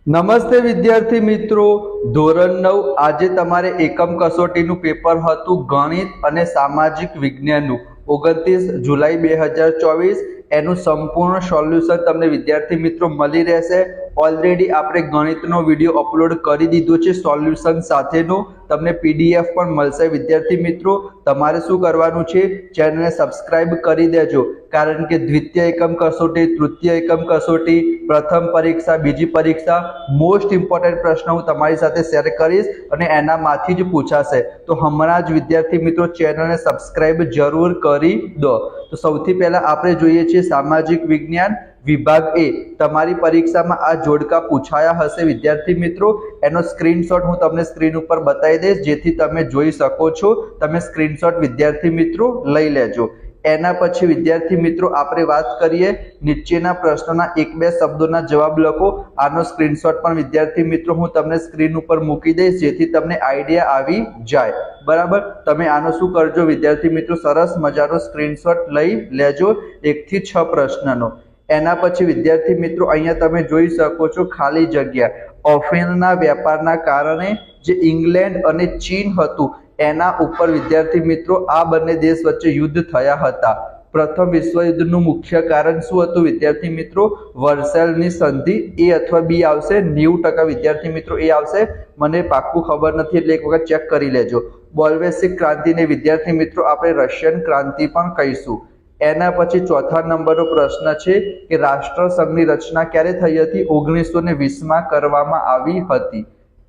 નમસ્તે વિદ્યાર્થી મિત્રો, ધોરણ 9 આજે તમારે એકમ કસોટીનું પેપર હતું ગણિત અને સામાજિક વિજ્ઞાનનું 29 જુલાઈ 2024 એનું સંપૂર્ણ સોલ્યુશન તમને વિદ્યાર્થી મિત્રો મળી રહેશે। ઓલરેડી આપણે ગણિતનો વિડીયો અપલોડ કરી દીધો છે સોલ્યુશન સાથેનો, તમને પીડીએફ પણ મળશે। વિદ્યાર્થી મિત્રો તમારે શું કરવાનું છે, ચેનલને સબસ્ક્રાઇબ કરી દેજો, કારણ કે દ્વિતીય એકમ કસોટી, તૃતીય એકમ કસોટી, પ્રથમ પરીક્ષા, બીજી પરીક્ષા મોસ્ટ ઇમ્પોર્ટન્ટ પ્રશ્નો હું તમારી સાથે શેર કરીશ અને એનામાંથી જ પૂછાશે। તો હમણાં જ વિદ્યાર્થી મિત્રો ચેનલને સબસ્ક્રાઇબ જરૂર કરી દો। તો સૌથી પહેલા આપણે જોઈએ છીએ સામાજિક વિજ્ઞાન વિભાગ એ। તમારી પરીક્ષામાં આ જોડકા પૂછાયા હશે વિદ્યાર્થી મિત્રો, એનો સ્ક્રીનશોટ હું તમને સ્ક્રીન ઉપર બતાવી દઈશ જેથી તમે જોઈ શકો છો। તમે સ્ક્રીનશોટ વિદ્યાર્થી મિત્રો લઈ લેજો। એના પછી વિદ્યાર્થી મિત્રો આપણે વાત કરીએ નીચેના પ્રશ્નોના એક બે શબ્દોના જવાબ લખો। આનો સ્ક્રીનશોટ પણ વિદ્યાર્થી મિત્રો હું તમને સ્ક્રીન ઉપર મૂકી દઈશ જેથી તમને આઈડિયા આવી જાય, બરાબર। તમે આનો શું કરજો વિદ્યાર્થી મિત્રો, સરસ મજાનો સ્ક્રીનશોટ લઈ લેજો 1 થી 6 પ્રશ્નનો। એના પછી વિદ્યાર્થી મિત્રો અહીંયા તમે જોઈ શકો છો ખાલી જગ્યા, અફીણના વેપારના કારણે જે ઇંગ્લેન્ડ અને ચીન હતું એના ઉપર વિદ્યાર્થી મિત્રો આ બંને દેશ વચ્ચે યુદ્ધ થયા હતા। પ્રથમ વિશ્વયુદ્ધનું મુખ્ય કારણ શું હતું વિદ્યાર્થી મિત્રો? વર્સેલ્સની સંધિ। એ અથવા બી આવશે, 90% વિદ્યાર્થી મિત્રો એ આવશે, મને પાક્કું ખબર નથી એટલે એક વખત ચેક કરી લેજો। બોલ્શેવિક ક્રાંતિને વિદ્યાર્થી મિત્રો આપણે રશિયન ક્રાંતિ પણ કહીશું। એના પછી ચોથા નંબરનો પ્રશ્ન છે કે રાષ્ટ્રસંઘની રચના ક્યારે થઈ હતી? 1920માં કરવામાં આવી હતી।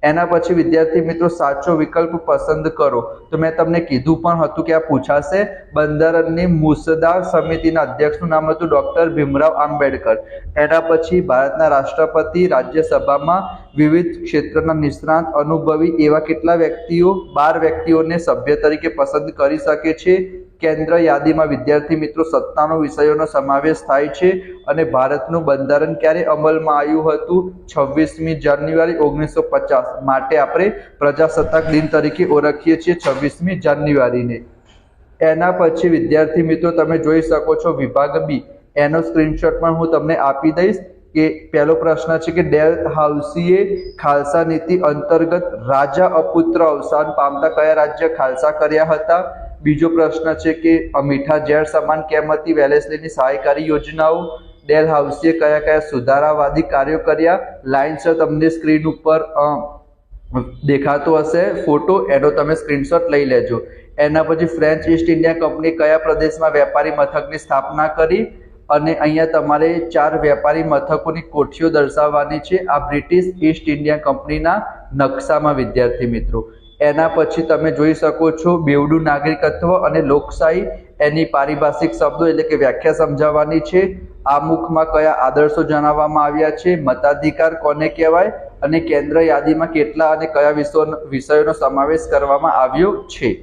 એના પછી વિદ્યાર્થી મિત્રો સાચો વિકલ્પ પસંદ કરો। તો મેં તમને કીધું પણ હતું કે આ પૂછાશે। બંધારણની મુસદ્દા સમિતિના અધ્યક્ષનું નામ હતું ડોક્ટર ભીમરાવ આંબેડકર। એના પછી ભારતના રાષ્ટ્રપતિ રાજ્યસભામાં વિવિધ ક્ષેત્રના નિષ્ણાત અનુભવી એવા કેટલા વ્યક્તિઓ? 12 વ્યક્તિઓને સભ્ય તરીકે પસંદ કરી શકે છે। કેન્દ્ર યાદીમાં વિદ્યાર્થી મિત્રો 97 વિષયોનો સમાવેશ થાય છે। અને ભારતનું બંધારણ ક્યારે અમલમાં આવ્યું હતું? 26મી જાન્યુઆરી 1950। માટે આપણે પ્રજાસત્તાક દિન તરીકે ઓળખીએ છીએ 26મી જાન્યુઆરીને। એના પછી વિદ્યાર્થી મિત્રો તમે જોઈ શકો છો વિભાગ બી, એનો સ્ક્રીનશોટ પણ હું તમને આપી દઈશ કે પહેલો પ્રશ્ન છે કે ડેલહાઉસીએ ખાલસા નીતિ અંતર્ગત રાજા અપુત્ર અવસાન પામતા કયા રાજ્ય ખાલસા કર્યા હતા? બીજો પ્રશ્ન છે કે મીઠા ઝેર સમાન કેમ હતી વેલેસ્લીની સહાયકારી યોજનાઓ? ડેલહાઉસીએ કયા કયા સુધારાવાદી કાર્યો કર્યા? લાઇન્સ તમને સ્ક્રીન ઉપર દેખાતો હશે ફોટો, એનો તમે સ્ક્રીનશોટ લઈ લેજો। એના પછી ફ્રેન્ચ ઈસ્ટ ઇન્ડિયા કંપની કયા પ્રદેશમાં વેપારી મથકની સ્થાપના કરી? અને અહીંયા તમારે 4 વેપારી મથકોની કોઠીઓ દર્શાવવાની છે આ બ્રિટિશ ઈસ્ટ ઇન્ડિયા કંપનીના નકશામાં વિદ્યાર્થી મિત્રો। એના પછી તમે જોઈ શકો છો બેવડું નાગરિકત્વ અને લોકશાહી, એની પારિભાષિક શબ્દો એટલે કે વ્યાખ્યા સમજાવવાની છે। આમુખમાં કયા આદર્શો જણાવવામાં આવ્યા છે? મતાધિકાર કોને કહેવાય? અને કેન્દ્ર યાદીમાં કેટલા અને કયા વિષયોનો સમાવેશ કરવામાં આવ્યો છે?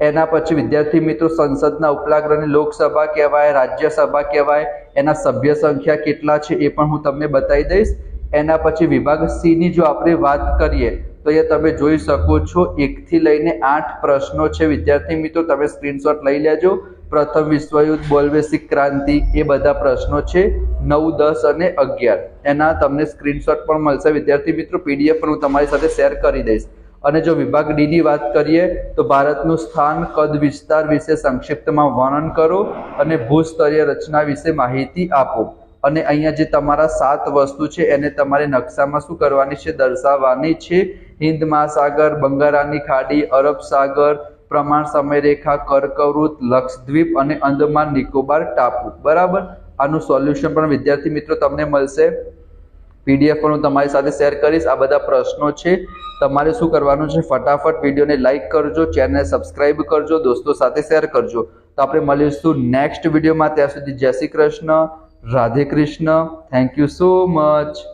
એના પછી વિદ્યાર્થી મિત્રો સંસદના ઉપલાગ્રહને લોકસભા કહેવાય, રાજ્યસભા કહેવાય, એના સભ્ય સંખ્યા કેટલા છે એ પણ હું તમને બતાવી દઈશ। એના પછી વિભાગ સી ની જો આપણે વાત કરીએ તો એ તમે જોઈ શકો છો 1 થી લઈને 8 પ્રશ્નો છે વિદ્યાર્થી મિત્રો, તમે સ્ક્રીનશોટ લઈ લેજો। પ્રથમ વિશ્વયુદ્ધ, બોલ્શેવિક ક્રાંતિ, એ બધા પ્રશ્નો છે 9, 10 અને 11। એના તમને સ્ક્રીનશોટ પણ મળશે વિદ્યાર્થી મિત્રો, પીડીએફ પણ હું તમારી સાથે શેર કરી દઈશ। અને જો વિભાગ ડી ની વાત કરીએ તો ભારતનું સ્થાન, કદ, વિસ્તાર વિશે સંક્ષિપ્તમાં વર્ણન કરો અને ભૂસ્તરીય રચના વિશે માહિતી આપો। અને અહીંયા જે તમારા 7 વસ્તુ છે એને તમારે નકશામાં શું કરવાની છે? દર્શાવવાની છે। હિન્દ મહાસાગર, બંગાળની ખાડી, અરબ સાગર, પ્રમાણ સમયરેખા, કર્કવૃત, લક્ષદ્વીપ અને અંદમાન નિકોબાર ટાપુ, બરાબર। આનું સોલ્યુશન પણ વિદ્યાર્થી મિત્રો તમને મળશે, પીડીએફ પણ હું તમારી સાથે શેર કરીશ। આ બધા પ્રશ્નો છે, તમારે શું કરવાનું છે? ફટાફટ વિડીયોને લાઈક કરજો, ચેનલને સબસ્ક્રાઇબ કરજો, દોસ્તો સાથે શેર કરજો। તો આપણે મળીશું નેક્સ્ટ વિડીયોમાં, ત્યાં સુધી જય Shri Krishna, Radhe Krishna, thank you so much.